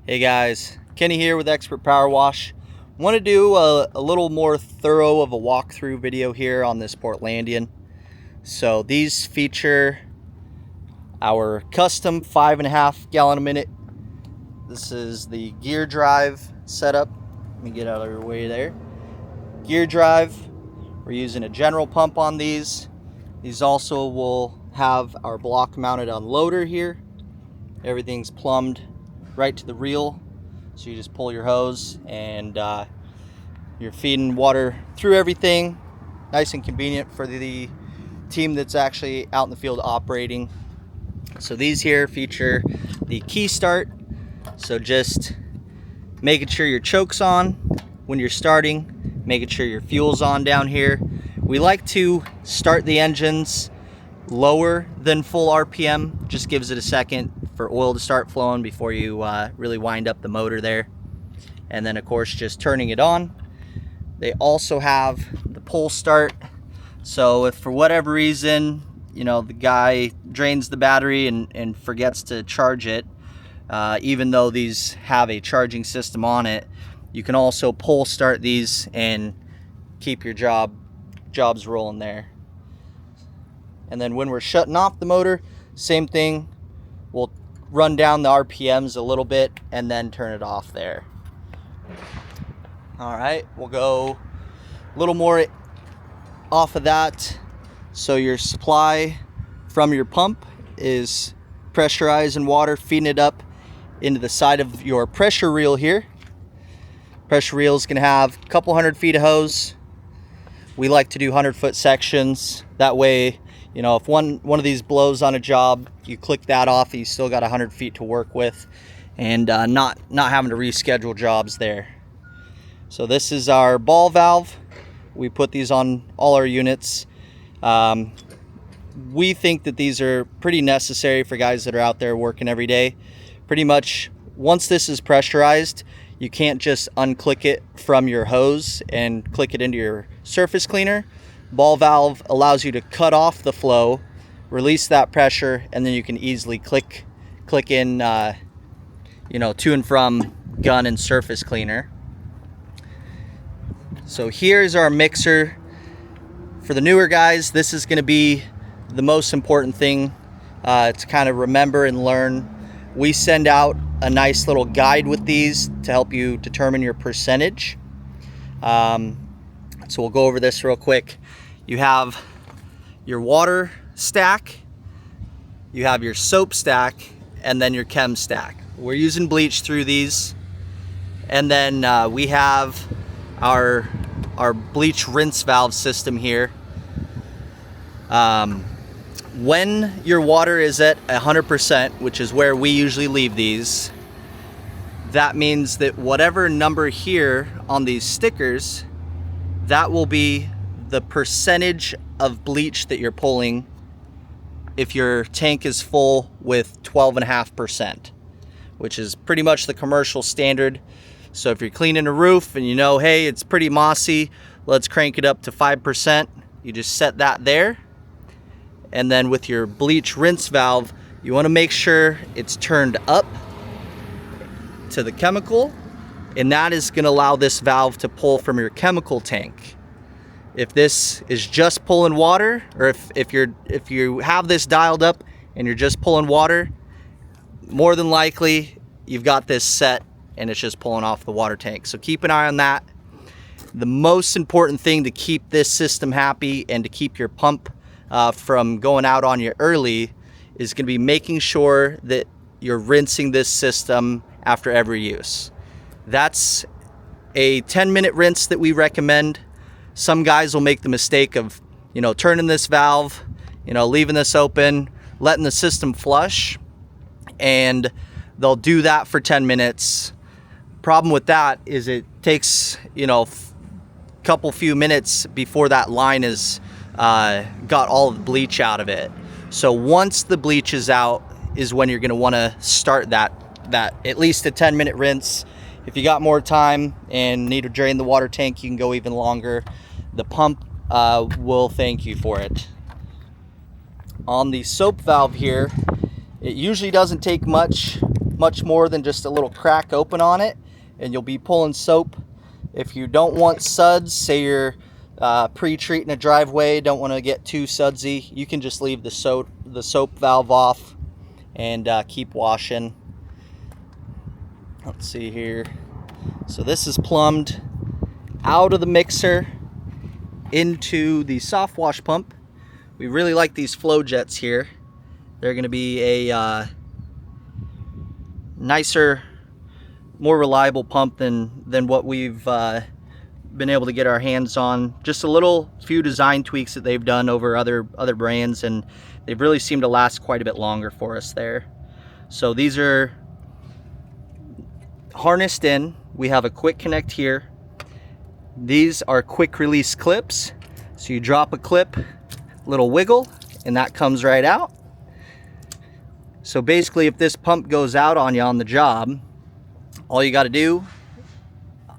Hey guys, Kenny here with Expert Power Wash. Want to do a little more thorough of a walkthrough video here on this Portlandian. So these feature our custom 5.5 gallon a minute. This is the gear drive setup. Let me get out of your way there. Gear drive. We're using a general pump on these. These also will have our block mounted unloader here. Everything's plumbed right to the reel, so you just pull your hose and you're feeding water through everything. Nice and convenient for the team that's actually out in the field operating. So these here feature the key start, so just making sure your choke's on when you're starting, making sure your fuel's on down here. We like to start the engines lower than full RPM, just gives it a second for oil to start flowing before you really wind up the motor there. And then of course just turning it on. They also have the pull start, so if for whatever reason the guy drains the battery and forgets to charge it, even though these have a charging system on it, you can also pull start these and keep your jobs rolling there. And then when we're shutting off the motor, same thing, we'll run down the RPMs a little bit and then turn it off there. All right, we'll go a little more off of that. So your supply from your pump is pressurized in water, feeding it up into the side of your pressure reel here. Pressure reel is going to have a couple 100 feet of hose. We like to do 100-foot sections. That way, if one of these blows on a job, you click that off and you still got 100 feet to work with, and not having to reschedule jobs there. So this is our ball valve. We put these on all our units. We think that these are pretty necessary for guys that are out there working every day. Pretty much once this is pressurized, you can't just unclick it from your hose and click it into your surface cleaner. Ball valve allows you to cut off the flow, release that pressure, and then you can easily click in to and from gun and surface cleaner. So here's our mixer. For the newer guys, this is going to be the most important thing to kind of remember and learn. We send out a nice little guide with these to help you determine your percentage. So we'll go over this real quick. You have your water stack, you have your soap stack, and then your chem stack. We're using bleach through these. And then we have our bleach rinse valve system here. When your water is at 100%, which is where we usually leave these, that means that whatever number here on these stickers, that will be the percentage of bleach that you're pulling if your tank is full with 12.5%, which is pretty much the commercial standard. So if you're cleaning a roof and hey, it's pretty mossy, let's crank it up to 5%. You just set that there. And then with your bleach rinse valve, you want to make sure it's turned up to the chemical, and that is going to allow this valve to pull from your chemical tank. If this is just pulling water, or if you have this dialed up and you're just pulling water, more than likely you've got this set and it's just pulling off the water tank. So keep an eye on that. The most important thing to keep this system happy and to keep your pump from going out on you early is going to be making sure that you're rinsing this system after every use. That's a 10-minute rinse that we recommend. Some guys will make the mistake of turning this valve, leaving this open, letting the system flush, and they'll do that for 10 minutes. Problem with that is it takes few minutes before that line is got all the bleach out of it. So once the bleach is out is when you're going to want to start that at least a 10-minute rinse. If you got more time and need to drain the water tank, you can go even longer. The pump will thank you for it. On the soap valve here, it usually doesn't take much much more than just a little crack open on it, and you'll be pulling soap. If you don't want suds, say you're pre-treating a driveway, don't want to get too sudsy, you can just leave the soap valve off and keep washing. Let's see here. So this is plumbed out of the mixer into the soft wash pump. We really like these flow jets here. They're going to be a nicer, more reliable pump than what we've been able to get our hands on. Just a few design tweaks that they've done over other brands, and they've really seemed to last quite a bit longer for us there. So these are harnessed in. We have a quick connect here. These are quick release clips. So you drop a clip, little wiggle, and that comes right out. So basically, if this pump goes out on you on the job, all you got to do,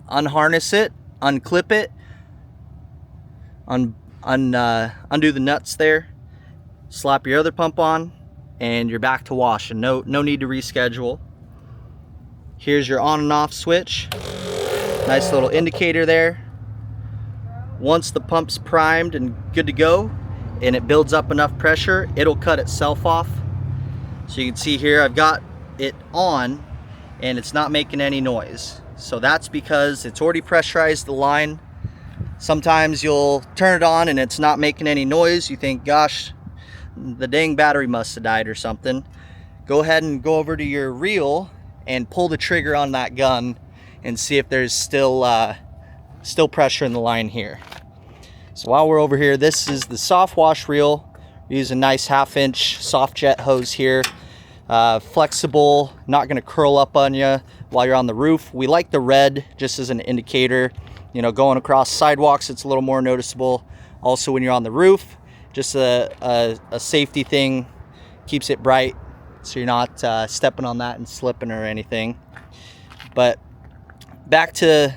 unharness it, unclip it, undo the nuts there, slap your other pump on, and you're back to washing. No need to reschedule. Here's your on and off switch. Nice little indicator there. Once the pump's primed and good to go, and it builds up enough pressure, it'll cut itself off. So you can see here, I've got it on and it's not making any noise. So that's because it's already pressurized the line. Sometimes you'll turn it on and it's not making any noise. You think, gosh, the dang battery must have died or something. Go ahead and go over to your reel and pull the trigger on that gun and see if there's still pressure in the line here. So while we're over here, this is the soft wash reel. We use a nice 1/2 inch soft jet hose here. Flexible, not gonna curl up on you while you're on the roof. We like the red just as an indicator. You know, going across sidewalks, it's a little more noticeable. Also when you're on the roof, just a safety thing, keeps it bright so you're not stepping on that and slipping or anything. But back to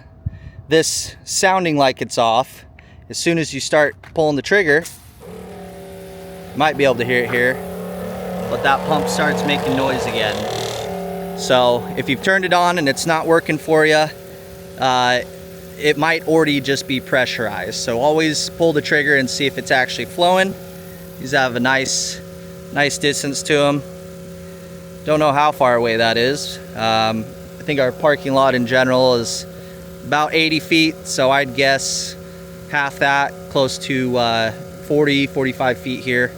this sounding like it's off. As soon as you start pulling the trigger, you might be able to hear it here, but that pump starts making noise again. So if you've turned it on and it's not working for you, it might already just be pressurized. So always pull the trigger and see if it's actually flowing. These have a nice distance to them. Don't know how far away that is. I think our parking lot in general is about 80 feet, so I'd guess half that, close to 45 feet here.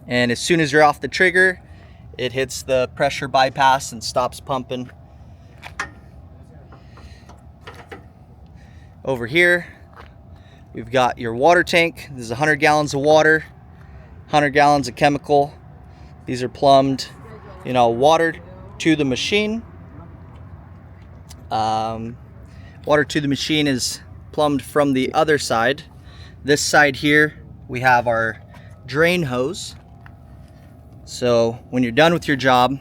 And as soon as you're off the trigger, it hits the pressure bypass and stops pumping. Over here, we've got your water tank. This is 100 gallons of water, 100 gallons of chemical. These are plumbed, you know, water to the machine. Water to the machine is plumbed from the other side. This side here, we have our drain hose. So when you're done with your job,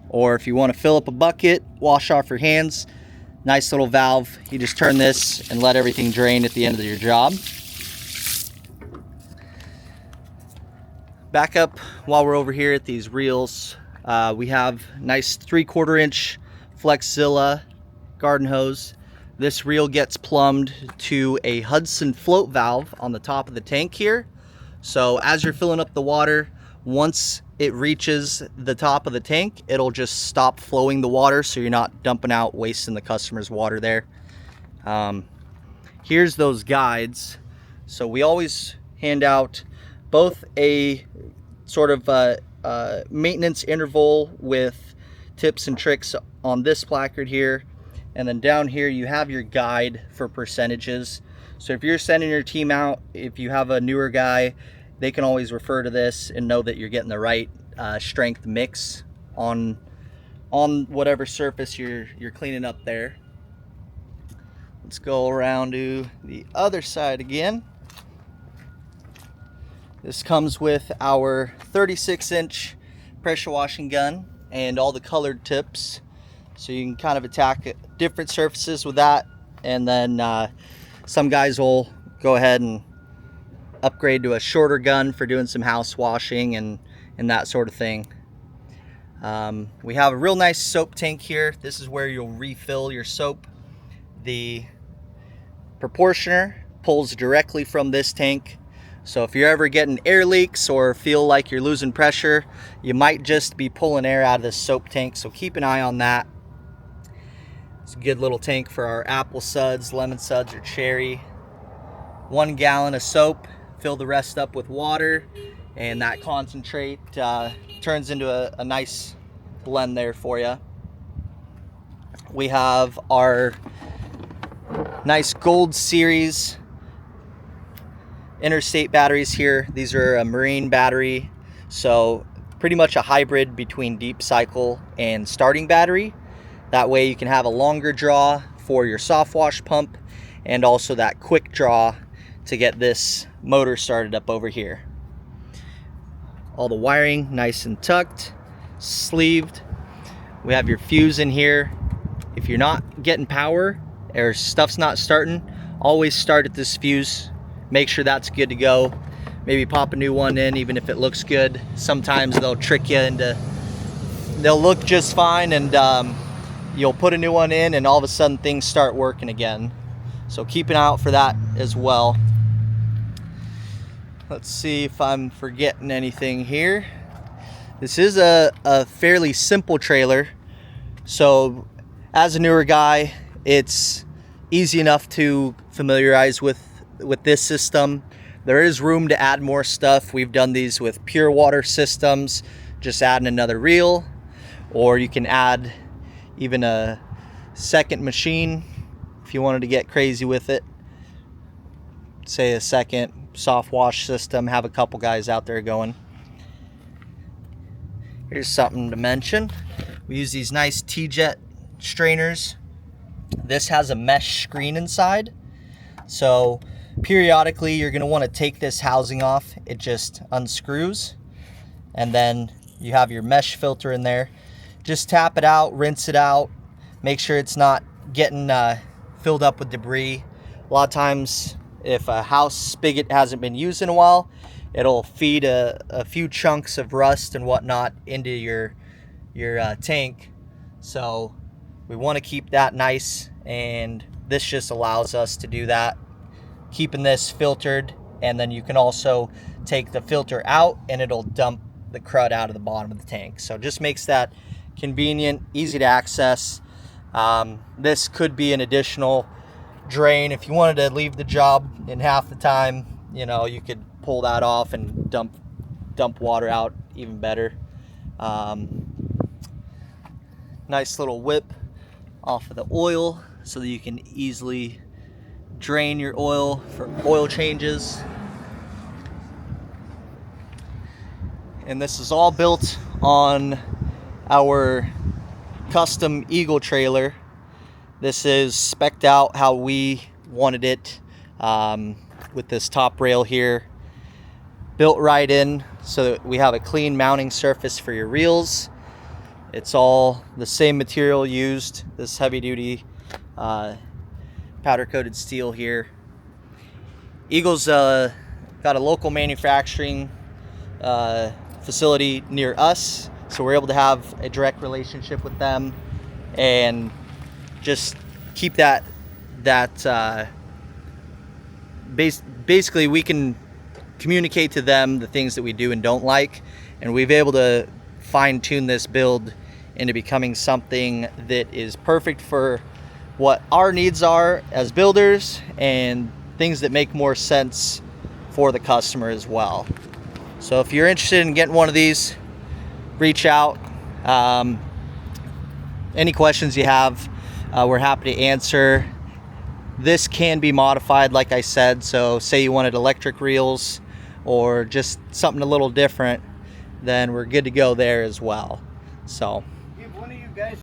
or if you want to fill up a bucket, wash off your hands, nice little valve. You just turn this and let everything drain at the end of your job. Back up while we're over here at these reels. We have nice 3/4 inch Flexzilla garden hose. This reel gets plumbed to a Hudson float valve on the top of the tank here. So as you're filling up the water, once it reaches the top of the tank, it'll just stop flowing the water so you're not dumping out, wasting the customer's water there. Here's those guides. So we always hand out both a sort of maintenance interval with tips and tricks on this placard here, and then down here you have your guide for percentages. So if you're sending your team out, if you have a newer guy, they can always refer to this and know that you're getting the right strength mix on whatever surface you're cleaning up there. Let's go around to the other side again. This comes with our 36-inch pressure washing gun and all the colored tips. So you can kind of attack different surfaces with that. And then some guys will go ahead and upgrade to a shorter gun for doing some house washing and that sort of thing. We have a real nice soap tank here. This is where you'll refill your soap. The proportioner pulls directly from this tank. So if you're ever getting air leaks or feel like you're losing pressure, you might just be pulling air out of this soap tank. So keep an eye on that. It's a good little tank for our apple suds, lemon suds, or cherry. 1 gallon of soap. Fill the rest up with water, and that concentrate turns into a nice blend there for you. We have our nice Gold Series interstate batteries here. These are a marine battery, so pretty much a hybrid between deep cycle and starting battery. That way you can have a longer draw for your soft wash pump, and also that quick draw to get this motor started up over here. All the wiring nice and tucked, sleeved. We have your fuse in here. If you're not getting power or stuff's not starting, always start at this fuse. Make sure that's good to go. Maybe pop a new one in, even if it looks good. Sometimes they'll trick you into, they'll look just fine, and you'll put a new one in and all of a sudden things start working again. So keep an eye out for that as well. Let's see if I'm forgetting anything here. This is a fairly simple trailer. So as a newer guy, it's easy enough to familiarize with this system. There is room to add more stuff. We've done these with pure water systems, just adding another reel, or you can add even a second machine if you wanted to get crazy with it. Say a second soft wash system, have a couple guys out there going. Here's something to mention. We use these nice T-Jet strainers. This has a mesh screen inside, so periodically you're going to want to take this housing off. It just unscrews, and then you have your mesh filter in there. Just tap it out, rinse it out, make sure it's not getting filled up with debris. A lot of times if a house spigot hasn't been used in a while, it'll feed a few chunks of rust and whatnot into your tank. So we want to keep that nice, and this just allows us to do that, keeping this filtered. And then you can also take the filter out and it'll dump the crud out of the bottom of the tank. So it just makes that convenient, easy to access. This could be an additional drain. If you wanted to leave the job in half the time, you know, you could pull that off and dump water out even better. Nice little whip off of the oil so that you can easily drain your oil for oil changes. And this is all built on our custom Eagle trailer. This is spec'd out how we wanted it, with this top rail here built right in so that we have a clean mounting surface for your reels. It's all the same material used, this heavy duty powder coated steel here. Eagle's got a local manufacturing facility near us, so we're able to have a direct relationship with them and just keep that basically we can communicate to them the things that we do and don't like, and we've been able to fine-tune this build into becoming something that is perfect for what our needs are as builders and things that make more sense for the customer as well. So if you're interested in getting one of these, reach out. Any questions you have, we're happy to answer. This can be modified, like I said, so say you wanted electric reels or just something a little different, then we're good to go there as well. So